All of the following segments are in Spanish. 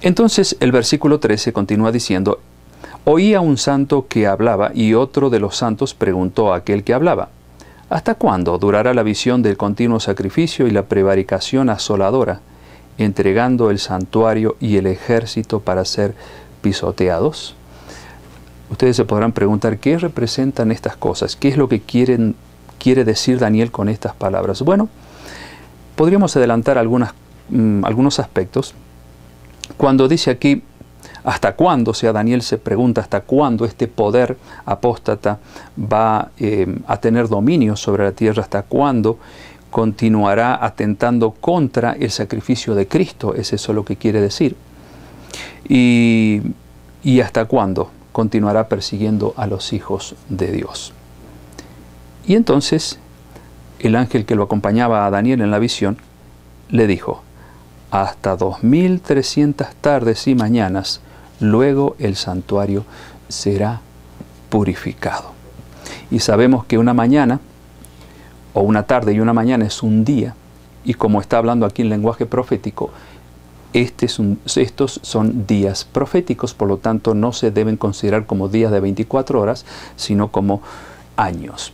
Entonces el versículo 13 continúa diciendo: oía un santo que hablaba, y otro de los santos preguntó a aquel que hablaba: ¿hasta cuándo durará la visión del continuo sacrificio y la prevaricación asoladora, entregando el santuario y el ejército para ser pisoteados? Ustedes se podrán preguntar, ¿qué representan estas cosas? ¿Qué es lo que quiere decir Daniel con estas palabras? Bueno, podríamos adelantar algunos aspectos. Cuando dice aquí, ¿hasta cuándo? O sea, Daniel se pregunta, ¿hasta cuándo este poder apóstata va a tener dominio sobre la tierra? ¿Hasta cuándo continuará atentando contra el sacrificio de Cristo? Es eso lo que quiere decir. ¿Y hasta cuándo continuará persiguiendo a los hijos de Dios? Y entonces el ángel que lo acompañaba a Daniel en la visión le dijo: hasta 2300 tardes y mañanas, luego el santuario será purificado. Y sabemos que una mañana, o una tarde y una mañana, es un día, y como está hablando aquí en lenguaje profético, estos son días proféticos, por lo tanto no se deben considerar como días de 24 horas, sino como años.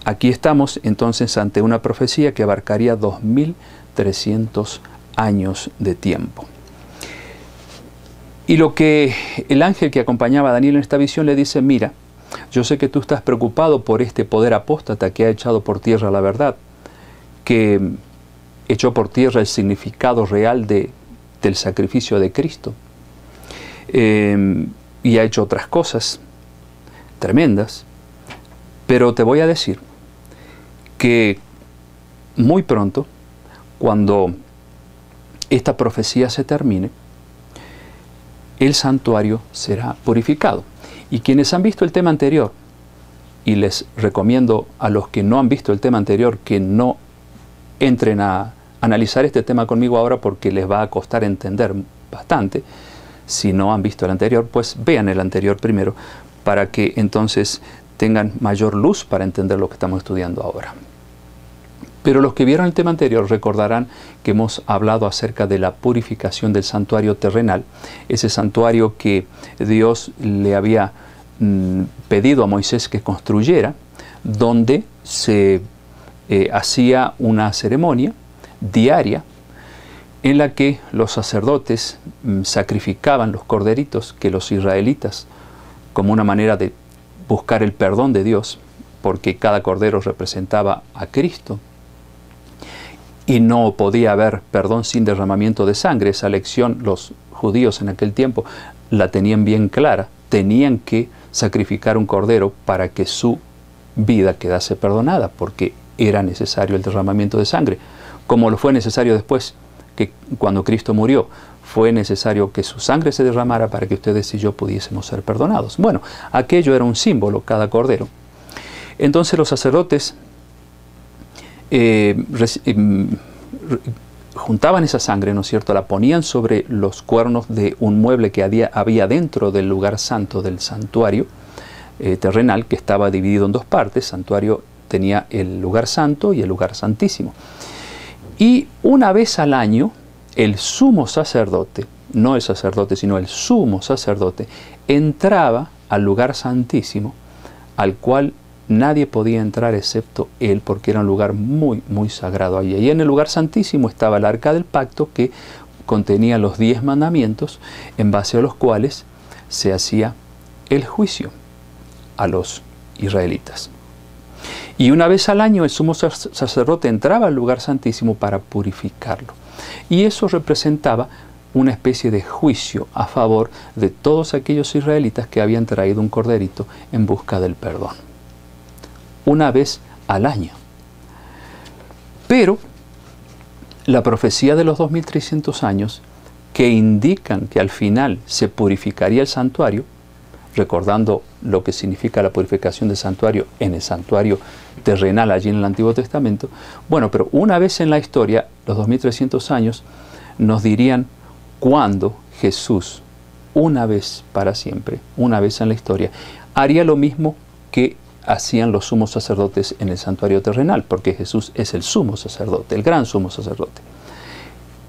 Aquí estamos entonces ante una profecía que abarcaría 2300 años de tiempo. Y lo que el ángel que acompañaba a Daniel en esta visión le dice: mira, yo sé que tú estás preocupado por este poder apóstata que ha echado por tierra la verdad, que echó por tierra el significado real del sacrificio de Cristo, y ha hecho otras cosas tremendas, pero te voy a decir que muy pronto, cuando esta profecía se termine, el santuario será purificado. Y quienes han visto el tema anterior, y les recomiendo a los que no han visto el tema anterior que no entren a analizar este tema conmigo ahora, porque les va a costar entender bastante. Si no han visto el anterior, pues vean el anterior primero, para que entonces tengan mayor luz para entender lo que estamos estudiando ahora. Pero los que vieron el tema anterior recordarán que hemos hablado acerca de la purificación del santuario terrenal, ese santuario que Dios le había pedido a Moisés que construyera, donde se hacía una ceremonia diaria en la que los sacerdotes sacrificaban los corderitos que los israelitas, como una manera de buscar el perdón de Dios, porque cada cordero representaba a Cristo. Y no podía haber perdón sin derramamiento de sangre. Esa lección los judíos en aquel tiempo la tenían bien clara. Tenían que sacrificar un cordero para que su vida quedase perdonada, porque era necesario el derramamiento de sangre. Como lo fue necesario después, que cuando Cristo murió, fue necesario que su sangre se derramara para que ustedes y yo pudiésemos ser perdonados. Bueno, aquello era un símbolo, cada cordero. Entonces los sacerdotes juntaban esa sangre, ¿no es cierto?, la ponían sobre los cuernos de un mueble que había dentro del lugar santo del santuario terrenal, que estaba dividido en dos partes. El santuario tenía el lugar santo y el lugar santísimo. Y una vez al año, el sumo sacerdote, no el sacerdote, sino el sumo sacerdote, entraba al lugar santísimo, al cual nadie podía entrar excepto él, porque era un lugar muy, muy sagrado allí. Y en el lugar santísimo estaba el arca del pacto, que contenía los 10 mandamientos, en base a los cuales se hacía el juicio a los israelitas. Y una vez al año el sumo sacerdote entraba al lugar santísimo para purificarlo. Y eso representaba una especie de juicio a favor de todos aquellos israelitas que habían traído un corderito en busca del perdón. Una vez al año. Pero la profecía de los 2300 años, que indican que al final se purificaría el santuario, recordando lo que significa la purificación del santuario en el santuario terrenal allí en el Antiguo Testamento. Bueno, pero una vez en la historia, los 2300 años, nos dirían cuándo Jesús, una vez para siempre, una vez en la historia, haría lo mismo que hacían los sumos sacerdotes en el santuario terrenal, porque Jesús es el sumo sacerdote, el gran sumo sacerdote.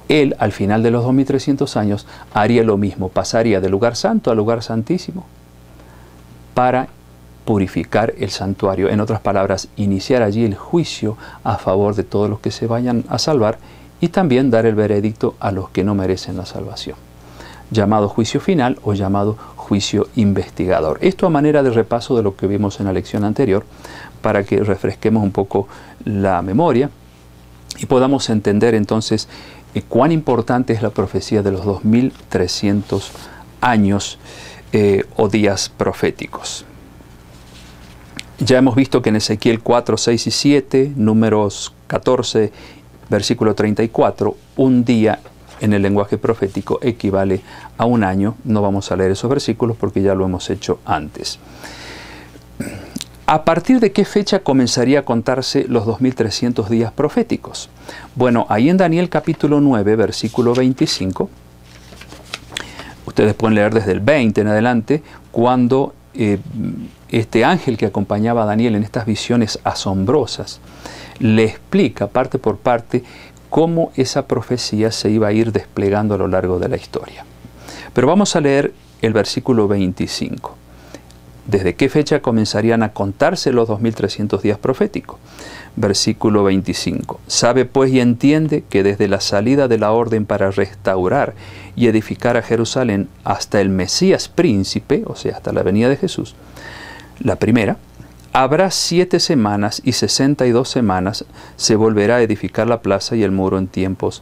Él, al final de los 2300 años, haría lo mismo, pasaría del lugar santo al lugar santísimo para purificar el santuario. En otras palabras, iniciar allí el juicio a favor de todos los que se vayan a salvar y también dar el veredicto a los que no merecen la salvación, llamado juicio final o llamado juicio investigador. Esto a manera de repaso de lo que vimos en la lección anterior, para que refresquemos un poco la memoria y podamos entender entonces cuán importante es la profecía de los 2300 años o días proféticos. Ya hemos visto que en Ezequiel 4, 6 y 7, Números 14, versículo 34, un día en el lenguaje profético equivale a un año. No vamos a leer esos versículos porque ya lo hemos hecho antes. ¿A partir de qué fecha comenzaría a contarse los 2300 días proféticos? Bueno, ahí en Daniel capítulo 9, versículo 25, ustedes pueden leer desde el 20 en adelante, cuando este ángel que acompañaba a Daniel en estas visiones asombrosas, le explica parte por parte cómo esa profecía se iba a ir desplegando a lo largo de la historia. Pero vamos a leer el versículo 25. ¿Desde qué fecha comenzarían a contarse los 2300 días proféticos? Versículo 25. Sabe pues y entiende que desde la salida de la orden para restaurar y edificar a Jerusalén hasta el Mesías príncipe, o sea, hasta la venida de Jesús, la primera, habrá 7 semanas y 62 semanas se volverá a edificar la plaza y el muro en tiempos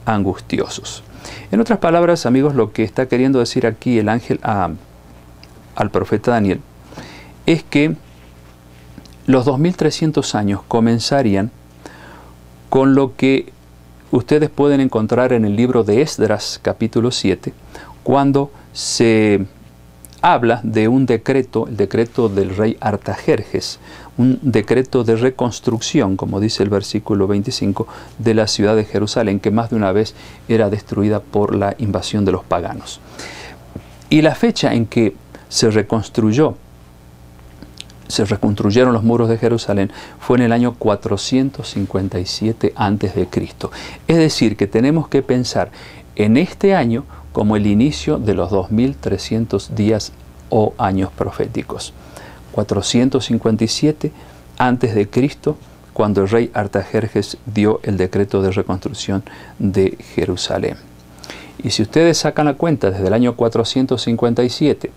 angustiosos. En otras palabras, amigos, lo que está queriendo decir aquí el ángel al profeta Daniel es que los 2300 años comenzarían con lo que ustedes pueden encontrar en el libro de Esdras, capítulo 7, cuando se habla de un decreto, el decreto del rey Artajerjes, un decreto de reconstrucción, como dice el versículo 25, de la ciudad de Jerusalén, que más de una vez era destruida por la invasión de los paganos. Y la fecha en que se reconstruyeron los muros de Jerusalén fue en el año 457 a.C. Es decir, que tenemos que pensar en este año como el inicio de los 2300 días o años proféticos. 457 a.C., cuando el rey Artajerjes dio el decreto de reconstrucción de Jerusalén. Y si ustedes sacan la cuenta desde el año 457,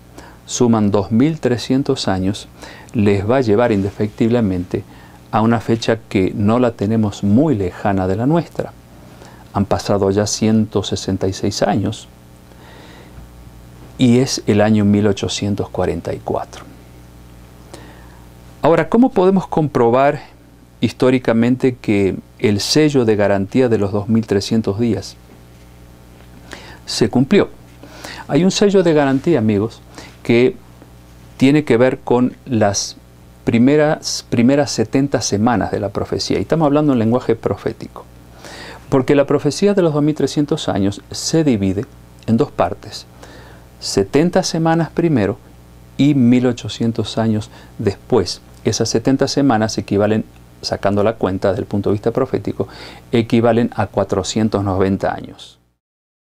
suman 2300 años, les va a llevar indefectiblemente a una fecha que no la tenemos muy lejana de la nuestra. Han pasado ya 166 años y es el año 1844. Ahora, ¿cómo podemos comprobar históricamente que el sello de garantía de los 2300 días se cumplió? Hay un sello de garantía, amigos, que tiene que ver con las primeras 70 semanas de la profecía. Y estamos hablando en lenguaje profético. Porque la profecía de los 2300 años se divide en dos partes. 70 semanas primero y 1800 años después. Esas 70 semanas equivalen, sacando la cuenta desde el punto de vista profético, equivalen a 490 años.